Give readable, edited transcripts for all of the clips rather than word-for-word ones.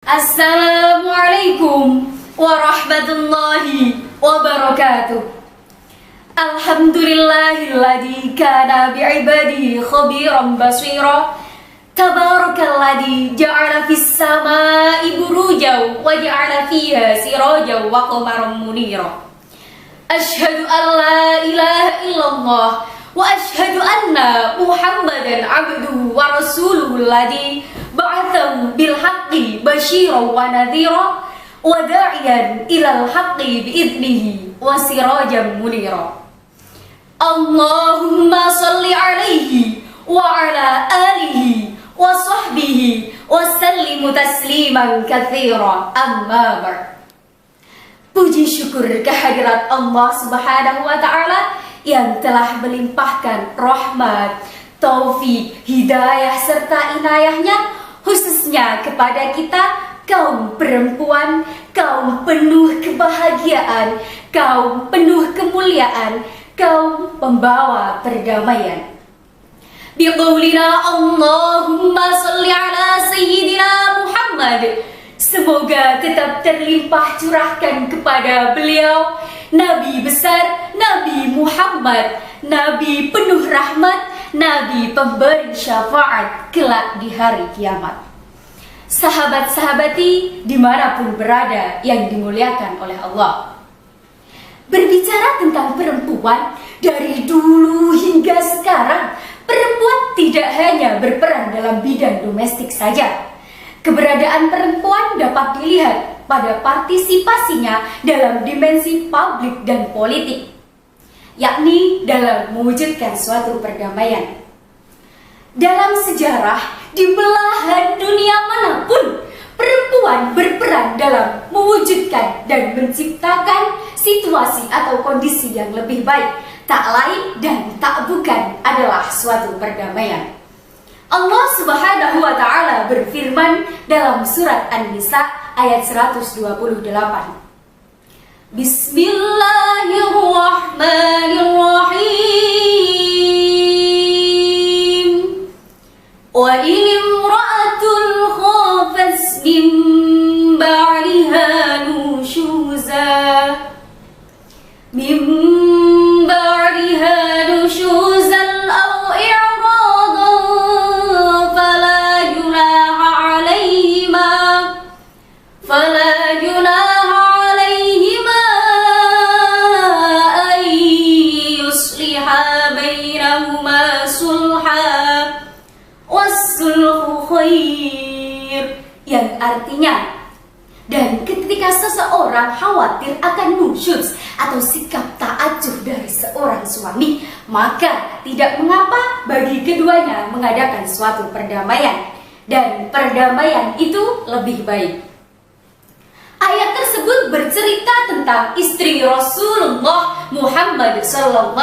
Assalamualaikum warahmatullahi wabarakatuh. Alhamdulillahilladzi kana bi'ibadihi khabiran basira. Tabarakalladzi ja'ala fis samaa'i burujan wa ja'ala fiha sirajan wa qamaran munira. Asyhadu an la ilaha illallah wa asyhadu anna Muhammadan abduhu wa rasuluhu alladzi ba'athahu bil haqqi basyiran wa nadhira wa da'iyan ilal haqqi bi'idnihi wa sirajan munira. Allahumma salli alaihi wa ala alihi wa sahbihi wa sallimu tasliman katsira, amma ba'd. Puji syukur kehadirat Allah Subhanahu wa taala yang telah melimpahkan rahmat, taufik, hidayah serta inayahnya khususnya kepada kita kaum perempuan, kaum penuh kebahagiaan, kaum penuh kemuliaan, kaum pembawa perdamaian. Biqaulina Allahumma salli ala Sayyidina Muhammad. Semoga tetap terlimpah curahkan kepada beliau, Nabi besar, Nabi Muhammad, Nabi penuh rahmat, Nabi pemberi syafaat kelak di hari kiamat. Sahabat-sahabati dimanapun berada yang dimuliakan oleh Allah. Berbicara tentang perempuan, dari dulu hingga sekarang, perempuan tidak hanya berperan dalam bidang domestik saja. Keberadaan perempuan dapat dilihat pada partisipasinya dalam dimensi publik dan politik, yakni dalam mewujudkan suatu perdamaian. Dalam sejarah, di belahan dunia manapun, perempuan berperan dalam mewujudkan dan menciptakan situasi atau kondisi yang lebih baik. Tak lain dan tak bukan adalah suatu perdamaian. Allah Subhanahu wa taala berfirman dalam surat An-Nisa ayat 128. Bismillahirrahmanirrahim. Wa in imra'atun khafat min ba'liha nushuzan aw i'radan fala junaha 'alaihima an yusliha bainahuma sulha was-sulhu khair, yang artinya, dan ketika seseorang khawatir akan nusyuz atau sikap tak acuh dari seorang suami, maka tidak mengapa bagi keduanya mengadakan suatu perdamaian, dan perdamaian itu lebih baik. Ayat tersebut bercerita tentang istri Rasulullah Muhammad SAW,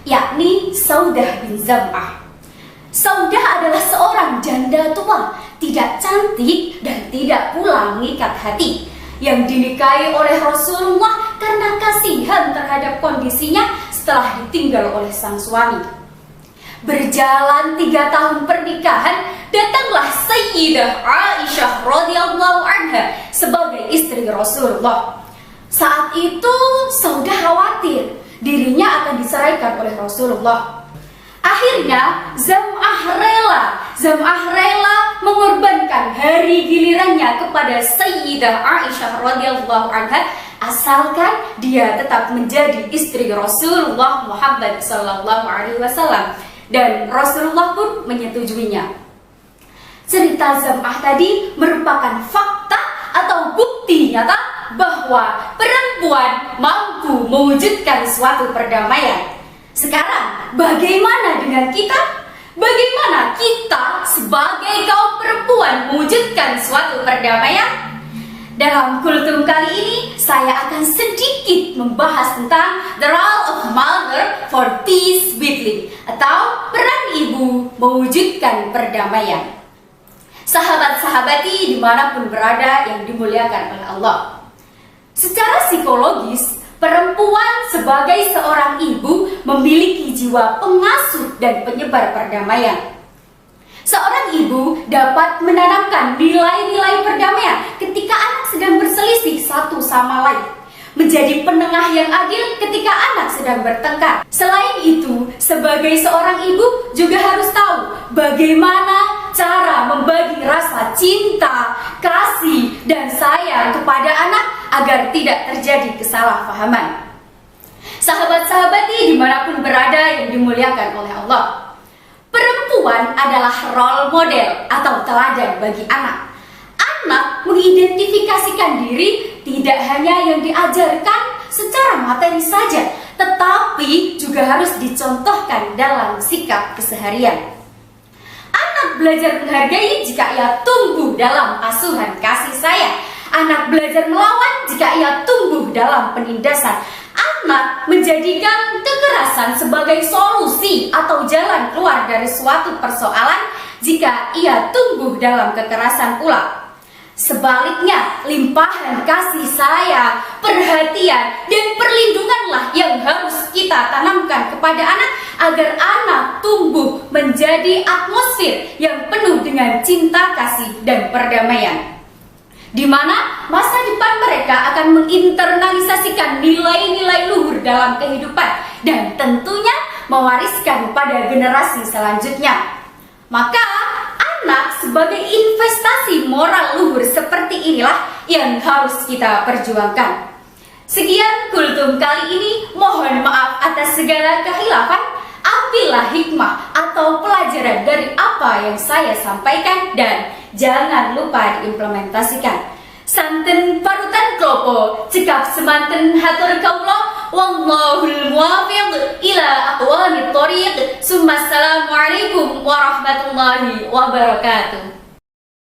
yakni Saudah bin Zam'ah. Saudah adalah seorang janda tua, tidak cantik dan tidak pula mengikat hati, yang dinikahi oleh Rasulullah karena kasihan terhadap kondisinya setelah ditinggal oleh sang suami. Berjalan 3 tahun pernikahan, datanglah Sayyidah Aisyah radhiyallahu anha sebagai istri Rasulullah. Saat itu Saudah khawatir dirinya akan diceraikan oleh Rasulullah. Akhirnya Zam'ah rela mengorbankan hari gilirannya kepada Sayyidah Aisyah radhiyallahu anha, asalkan dia tetap menjadi istri Rasulullah Muhammad sallallahu alaihi wasallam, dan Rasulullah pun menyetujuinya. Cerita Zam'ah tadi merupakan fakta atau bukti nyata bahwa perempuan mampu mewujudkan suatu perdamaian. Sekarang, bagaimana dengan kita? Bagaimana kita sebagai kaum perempuan mewujudkan suatu perdamaian? Dalam kultum kali ini, saya akan sedikit membahas tentang the role of mother for peace building, atau peran ibu mewujudkan perdamaian. Sahabat-sahabati dimanapun berada yang dimuliakan oleh Allah. Secara psikologis, perempuan sebagai seorang ibu memiliki jiwa pengasuh dan penyebar perdamaian. Seorang ibu dapat menanamkan nilai-nilai perdamaian ketika anak sedang berselisih satu sama lain, menjadi penengah yang adil ketika anak sedang bertengkar. Selain itu, sebagai seorang ibu juga harus tahu bagaimana cara membagi rasa cinta, kasih, dan sayang kepada anak agar tidak terjadi kesalahpahaman. Sahabat-sahabati dimanapun berada yang dimuliakan oleh Allah, perempuan adalah role model atau teladan bagi anak. Anak mengidentifikasikan diri tidak hanya yang diajarkan secara materi saja, tetapi juga harus dicontohkan dalam sikap keseharian. Anak belajar menghargai jika ia tumbuh dalam asuhan kasih sayang. Anak belajar melawan jika ia tumbuh dalam penindasan. Anak menjadikan kekerasan sebagai solusi atau jalan keluar dari suatu persoalan jika ia tumbuh dalam kekerasan pula. Sebaliknya, limpahan kasih sayang, perhatian, dan perlindunganlah yang harus kita tanamkan kepada anak agar anak tumbuh menjadi atmosfer yang penuh dengan cinta kasih dan perdamaian, di mana masa depan mereka akan menginternalisasikan nilai-nilai luhur dalam kehidupan dan tentunya mewariskan pada generasi selanjutnya. Maka anak sebagai investasi moral luhur seperti inilah yang harus kita perjuangkan. Sekian kultum kali ini, mohon maaf atas segala kehilafan. Ambillah hikmah atau pelajaran dari apa yang saya sampaikan dan jangan lupa diimplementasikan. Santen parutan klopo, cekap semanten hatur kaulo, wallahul muwaffiq ila aqwamit thoriq. Assalamualaikum warahmatullahi wabarakatuh.